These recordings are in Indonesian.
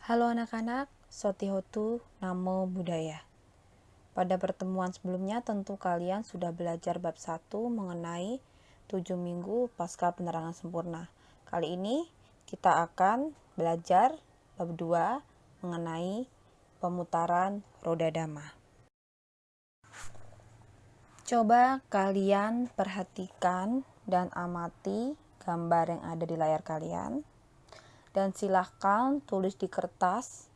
Halo anak-anak, Sotihotu Namo Buddhaya. Pada pertemuan sebelumnya tentu kalian sudah belajar bab 1 mengenai 7 minggu pasca penerangan sempurna. Kali ini kita akan belajar bab 2 mengenai pemutaran roda dhamma. Coba kalian perhatikan dan amati gambar yang ada di layar kalian. Dan silahkan tulis di kertas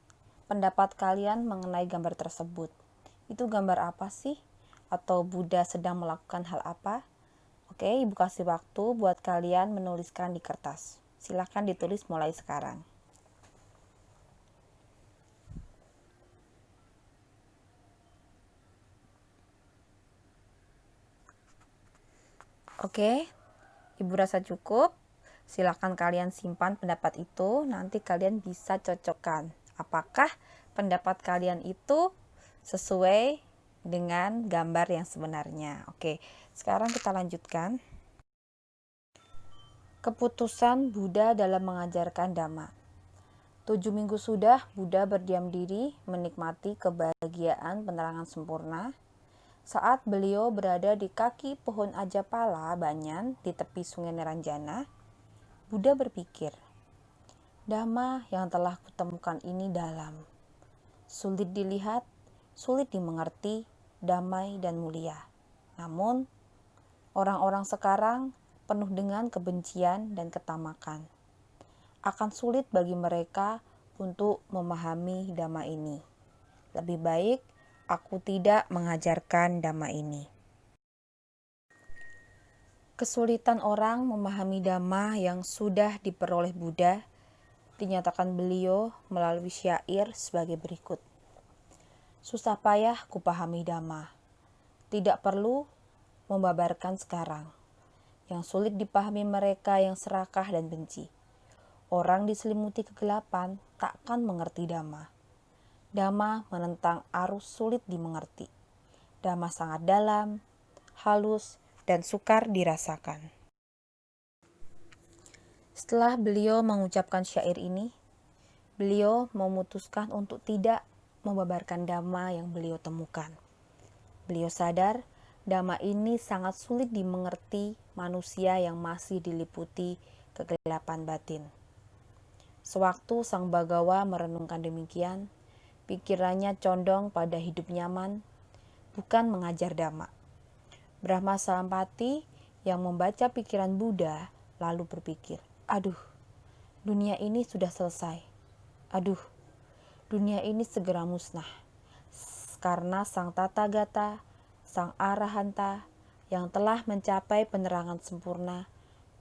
pendapat kalian mengenai gambar tersebut. Itu gambar apa sih? Atau Buddha sedang melakukan hal apa? Oke, Ibu kasih waktu buat kalian menuliskan di kertas. Silahkan ditulis mulai sekarang. Oke, Ibu rasa cukup. Silahkan kalian simpan pendapat itu. Nanti kalian bisa cocokkan. Apakah pendapat kalian itu sesuai dengan gambar yang sebenarnya? Oke, sekarang kita lanjutkan. Keputusan Buddha dalam mengajarkan Dhamma. 7 minggu sudah Buddha berdiam diri menikmati kebahagiaan penerangan sempurna. Saat beliau berada di kaki pohon Ajapala Banyan di tepi sungai Neranjana, Buddha berpikir, Dhamma yang telah kutemukan ini dalam, sulit dilihat, sulit dimengerti, damai dan mulia. Namun, orang-orang sekarang penuh dengan kebencian dan ketamakan. Akan sulit bagi mereka untuk memahami Dhamma ini. Lebih baik aku tidak mengajarkan Dhamma ini. Kesulitan orang memahami Dhamma yang sudah diperoleh Buddha dinyatakan beliau melalui syair sebagai berikut. Susah payah kupahami Dhamma, tidak perlu membabarkan sekarang. Yang sulit dipahami mereka yang serakah dan benci. Orang diselimuti kegelapan takkan mengerti Dhamma. Dhamma menentang arus sulit dimengerti. Dhamma sangat dalam, halus, dan sukar dirasakan. Setelah beliau mengucapkan syair ini, beliau memutuskan untuk tidak membabarkan Dhamma yang beliau temukan. Beliau sadar Dhamma ini sangat sulit dimengerti manusia yang masih diliputi kegelapan batin. Sewaktu Sang Bagawa merenungkan demikian, pikirannya condong pada hidup nyaman, bukan mengajar Dhamma. Brahma Sampati yang membaca pikiran Buddha lalu berpikir, aduh, dunia ini sudah selesai. Aduh, dunia ini segera musnah. Karena Sang Tathagata, Sang Arahanta yang telah mencapai penerangan sempurna,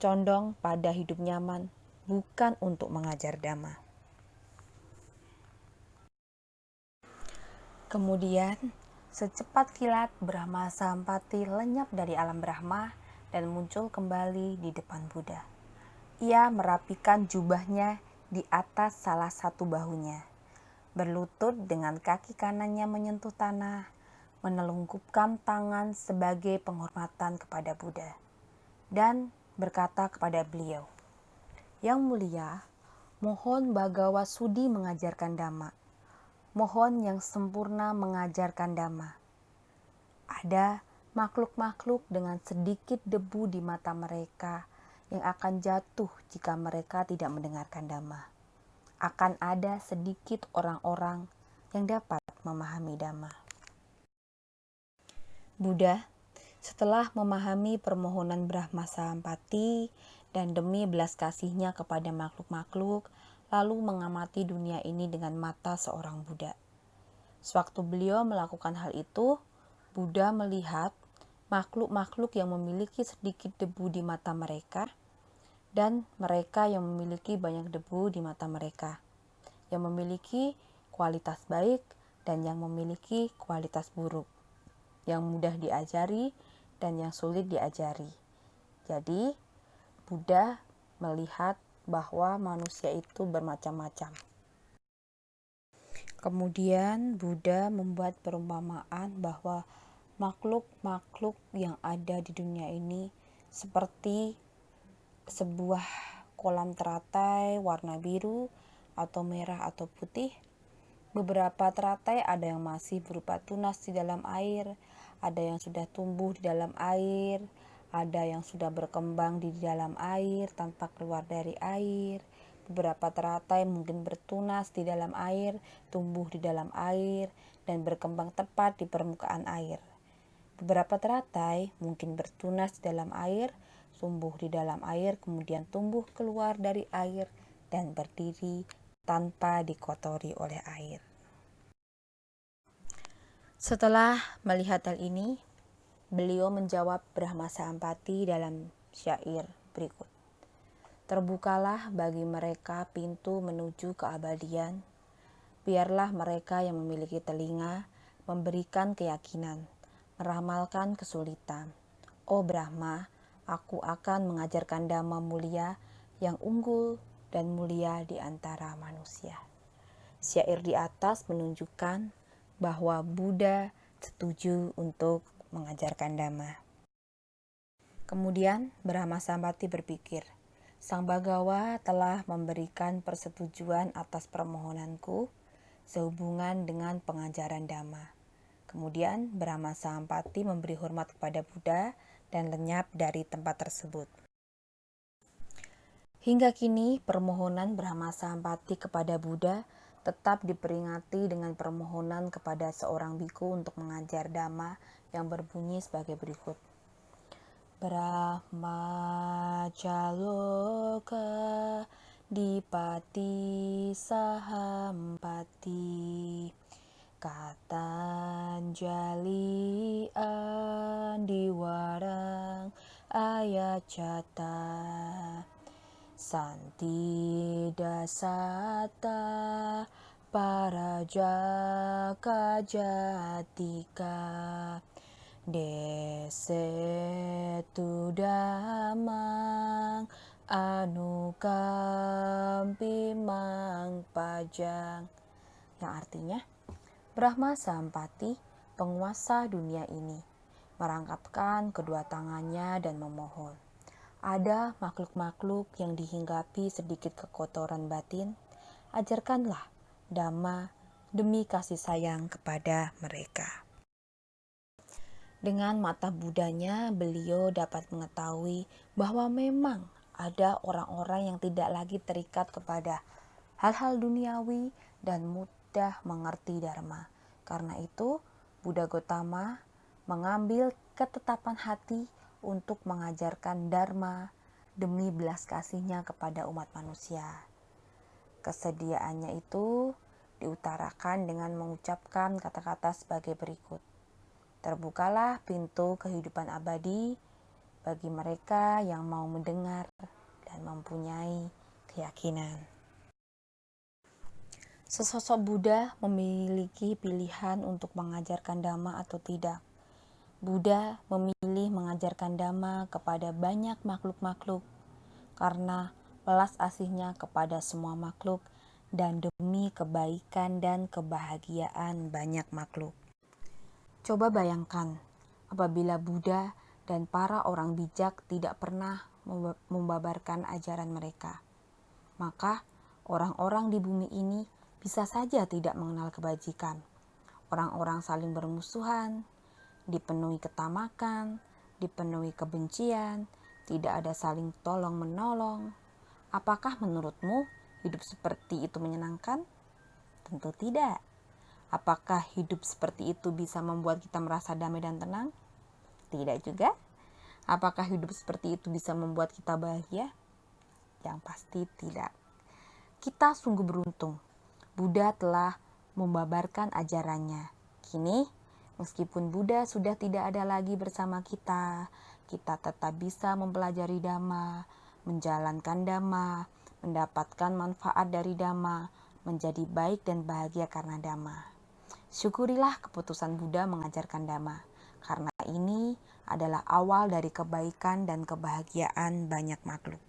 condong pada hidup nyaman, bukan untuk mengajar Dhamma. Kemudian, secepat kilat Brahma Sampati lenyap dari alam Brahma dan muncul kembali di depan Buddha. Ia merapikan jubahnya di atas salah satu bahunya, berlutut dengan kaki kanannya menyentuh tanah, menelungkupkan tangan sebagai penghormatan kepada Buddha, dan berkata kepada beliau, Yang mulia, mohon Bagawa sudi mengajarkan Dhamma. Mohon yang sempurna mengajarkan Dhamma. Ada makhluk-makhluk dengan sedikit debu di mata mereka yang akan jatuh jika mereka tidak mendengarkan Dhamma. Akan ada sedikit orang-orang yang dapat memahami Dhamma. Buddha, setelah memahami permohonan Brahma Sampati dan demi belas kasihnya kepada makhluk-makhluk, lalu mengamati dunia ini dengan mata seorang Buddha. Sewaktu beliau melakukan hal itu, Buddha melihat makhluk-makhluk yang memiliki sedikit debu di mata mereka dan mereka yang memiliki banyak debu di mata mereka, yang memiliki kualitas baik dan yang memiliki kualitas buruk, yang mudah diajari dan yang sulit diajari. Jadi, Buddha melihat bahwa manusia itu bermacam-macam. Kemudian Buddha membuat perumpamaan bahwa makhluk-makhluk yang ada di dunia ini seperti sebuah kolam teratai warna biru atau merah atau putih. Beberapa teratai ada yang masih berupa tunas di dalam air, ada yang sudah tumbuh di dalam air, ada yang sudah berkembang di dalam air tanpa keluar dari air. Beberapa teratai mungkin bertunas di dalam air, tumbuh di dalam air, dan berkembang tepat di permukaan air. Beberapa teratai mungkin bertunas di dalam air, tumbuh di dalam air, kemudian tumbuh keluar dari air dan berdiri tanpa dikotori oleh air. Setelah melihat hal ini, beliau menjawab Brahma Sampati dalam syair berikut. Terbukalah bagi mereka pintu menuju keabadian. Biarlah mereka yang memiliki telinga memberikan keyakinan, meramalkan kesulitan. Oh Brahma, aku akan mengajarkan dhamma mulia yang unggul dan mulia di antara manusia. Syair di atas menunjukkan bahwa Buddha setuju untuk mengajarkan dhamma. Kemudian Brahma Sampati berpikir, Sang Bhagawa telah memberikan persetujuan atas permohonanku sehubungan dengan pengajaran dhamma. Kemudian Brahma Sampati memberi hormat kepada Buddha dan lenyap dari tempat tersebut. Hingga kini permohonan Brahma Sampati kepada Buddha tetap diperingati dengan permohonan kepada seorang biku untuk mengajar dhamma yang berbunyi sebagai berikut. Brahma Caloka Dipati Sahampati Katanjali Andiwarang Ayacata Santi dasata parajaka jatika desetu damang anukampimang pajang, yang artinya Brahma Sampati, penguasa dunia ini, merangkapkan kedua tangannya dan memohon. Ada makhluk-makhluk yang dihinggapi sedikit kekotoran batin, ajarkanlah dhamma demi kasih sayang kepada mereka. Dengan mata Buddhanya, beliau dapat mengetahui bahwa memang ada orang-orang yang tidak lagi terikat kepada hal-hal duniawi dan mudah mengerti dharma. Karena itu, Buddha Gotama mengambil ketetapan hati untuk mengajarkan dharma demi belas kasihnya kepada umat manusia. Kesediaannya itu diutarakan dengan mengucapkan kata-kata sebagai berikut. Terbukalah pintu kehidupan abadi bagi mereka yang mau mendengar dan mempunyai keyakinan. Sesosok Buddha memiliki pilihan untuk mengajarkan dhamma atau tidak. Buddha memilih mengajarkan dhamma kepada banyak makhluk-makhluk karena belas asihnya kepada semua makhluk dan demi kebaikan dan kebahagiaan banyak makhluk. Coba bayangkan apabila Buddha dan para orang bijak tidak pernah membabarkan ajaran mereka, maka orang-orang di bumi ini bisa saja tidak mengenal kebajikan. Orang-orang saling bermusuhan, dipenuhi ketamakan, dipenuhi kebencian, tidak ada saling tolong-menolong. Apakah menurutmu hidup seperti itu menyenangkan? Tentu tidak. Apakah hidup seperti itu bisa membuat kita merasa damai dan tenang? Tidak juga. Apakah hidup seperti itu bisa membuat kita bahagia? Yang pasti tidak. Kita sungguh beruntung. Buddha telah membabarkan ajarannya. Kini, meskipun Buddha sudah tidak ada lagi bersama kita, kita tetap bisa mempelajari dhamma, menjalankan dhamma, mendapatkan manfaat dari dhamma, menjadi baik dan bahagia karena dhamma. Syukurilah keputusan Buddha mengajarkan dhamma, karena ini adalah awal dari kebaikan dan kebahagiaan banyak makhluk.